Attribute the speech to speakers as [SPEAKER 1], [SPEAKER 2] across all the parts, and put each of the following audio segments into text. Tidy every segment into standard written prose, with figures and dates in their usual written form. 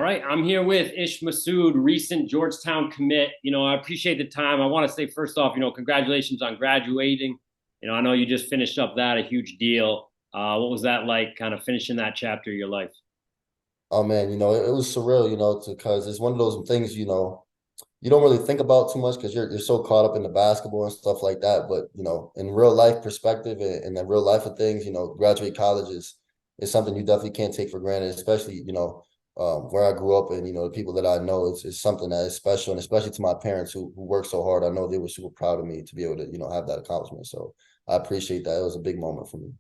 [SPEAKER 1] right, I'm here with Massoud, recent Georgetown commit. I appreciate the time. I want to say first off, congratulations on graduating. I know you just finished up that, a huge deal. What was that like, kind of finishing that chapter of your life?
[SPEAKER 2] Oh man, it was surreal, because it's one of those things, you don't really think about too much because you're so caught up in the basketball and stuff like that. But in real life perspective and the real life of things, graduate college is something you definitely can't take for granted, especially where I grew up and the people that I know. It's something that is special, and especially to my parents who worked so hard. I know they were super proud of me to be able to have that accomplishment. So I appreciate that. It was a big moment for me.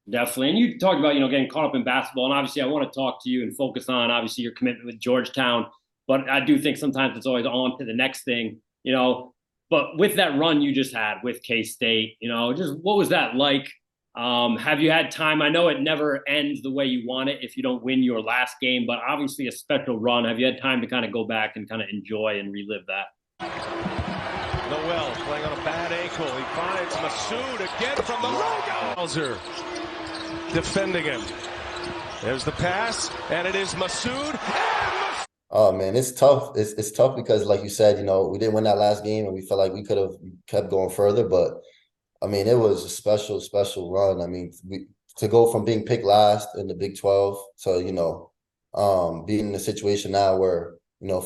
[SPEAKER 1] Definitely. And you talked about, getting caught up in basketball. And obviously, I want to talk to you and focus on, obviously, your commitment with Georgetown. But I do think sometimes it's always on to the next thing. But with that run you just had with K-State, just what was that like? Have you had time? I know it never ends the way you want it if you don't win your last game, but obviously a special run. Have you had time to kind of go back and kind of enjoy and relive that?
[SPEAKER 3] Noel playing on a bad ankle. He finds Massoud again from the logo. Hauser defending him. There's the pass, and it is Massoud.
[SPEAKER 2] Oh man, it's tough. It's tough because, like you said, we didn't win that last game, and we felt like we could have kept going further. But I mean, it was a special, special run. I mean, to go from being picked last in the Big 12 to being in a situation now where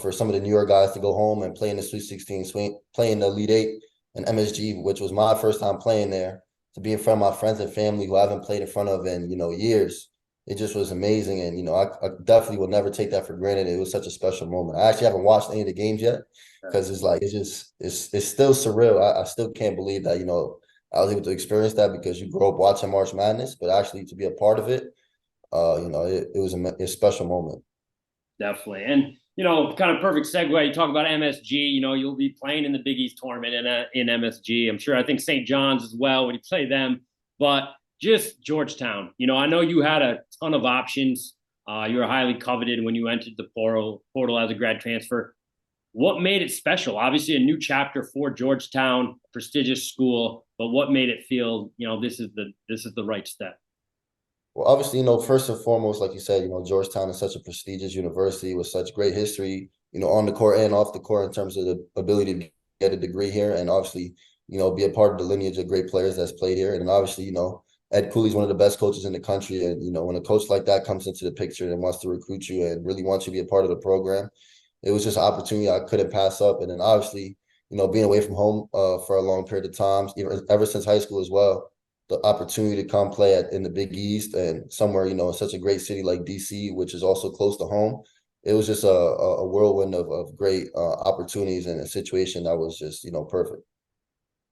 [SPEAKER 2] for some of the New York guys to go home and play in the Sweet 16, playing the Elite Eight and MSG, which was my first time playing there, to be in front of my friends and family who I haven't played in front of in years. It just was amazing, and I definitely will never take that for granted. It was such a special moment. I actually haven't watched any of the games yet because it's still surreal. I still can't believe that I was able to experience that because you grow up watching March Madness, but actually to be a part of it, it was a special moment.
[SPEAKER 1] Definitely. And, kind of perfect segue. You talk about MSG, you'll be playing in the Big East tournament in MSG. I'm sure, I think St. John's as well when you play them. But just Georgetown, I know you had a ton of options. You were highly coveted when you entered the portal as a grad transfer. What made it special? Obviously, a new chapter for Georgetown, prestigious school. But what made it feel, this is the right step?
[SPEAKER 2] Well, obviously, first and foremost, like you said, Georgetown is such a prestigious university with such great history, on the court and off the court in terms of the ability to get a degree here and obviously, be a part of the lineage of great players that's played here. And obviously, Ed Cooley's one of the best coaches in the country. And, when a coach like that comes into the picture and wants to recruit you and really wants you to be a part of the program, it was just an opportunity I couldn't pass up. And then obviously, being away from home for a long period of time, ever since high school as well, the opportunity to come play in the Big East and somewhere, in such a great city like DC, which is also close to home. It was just a whirlwind of great opportunities and a situation that was just, perfect.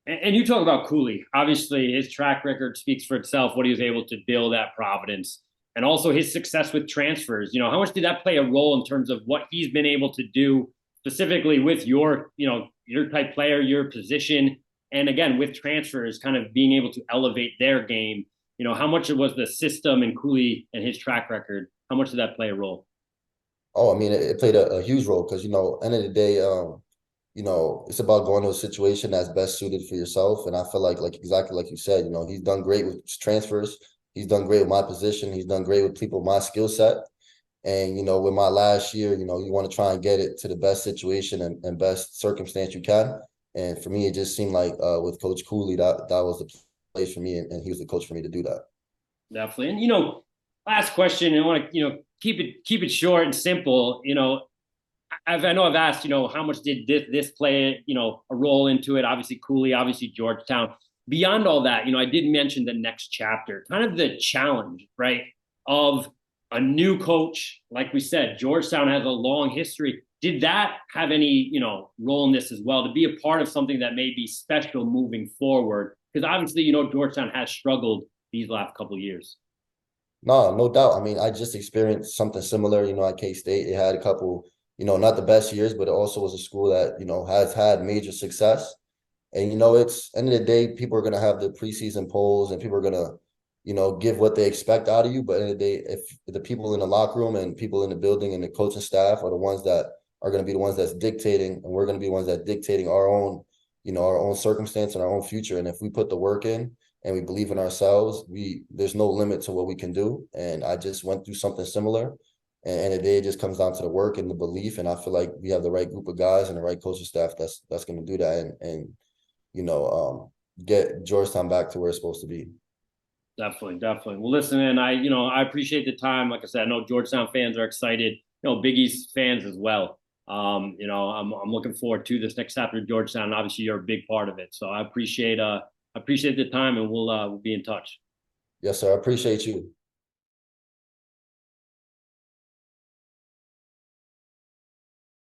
[SPEAKER 1] And you talk about Cooley. Obviously, his track record speaks for itself, what he was able to build at Providence, and also his success with transfers. How much did that play a role in terms of what he's been able to do specifically with your type player, your position, and again, with transfers, kind of being able to elevate their game? How much it was the system and Cooley and his track record? How much did that play a role?
[SPEAKER 2] Oh, I mean, it played a huge role because, end of the day, it's about going to a situation that's best suited for yourself. And I feel like exactly like you said, he's done great with transfers. He's done great with my position. He's done great with people, my skill set. And, with my last year, you want to try and get it to the best situation and best circumstance you can. And for me, it just seemed like with Coach Cooley, that was the place for me. And he was the coach for me to do that.
[SPEAKER 1] Definitely. And last question. I want to keep it short and simple. I know I've asked, how much did this play, a role into it? Obviously, Cooley, obviously Georgetown. Beyond all that, I did mention the next chapter, kind of the challenge, right, of a new coach. Like we said, Georgetown has a long history. Did that have any, role in this as well, to be a part of something that may be special moving forward? Because obviously, Georgetown has struggled these last couple of years.
[SPEAKER 2] No doubt. I mean, I just experienced something similar, at K-State. It had a couple, not the best years, but it also was a school that, has had major success. And, it's end of the day, people are going to have the preseason polls and people are going to, give what they expect out of you. But end of the day, if the people in the locker room and people in the building and the coaching staff are the ones that are going to be the ones that's dictating, and we're going to be the ones that dictating our own, our own circumstance and our own future. And if we put the work in and we believe in ourselves, there's no limit to what we can do. And I just went through something similar. And the day it just comes down to the work and the belief. And I feel like we have the right group of guys and the right coaching staff that's going to do that and get Georgetown back to where it's supposed to be.
[SPEAKER 1] Definitely, definitely. Well, listen, man, I appreciate the time. Like I said, I know Georgetown fans are excited. Big East fans as well. I'm looking forward to this next chapter of Georgetown. Obviously, you're a big part of it, so I appreciate the time, and we'll be in touch.
[SPEAKER 2] Yes, sir. I appreciate you.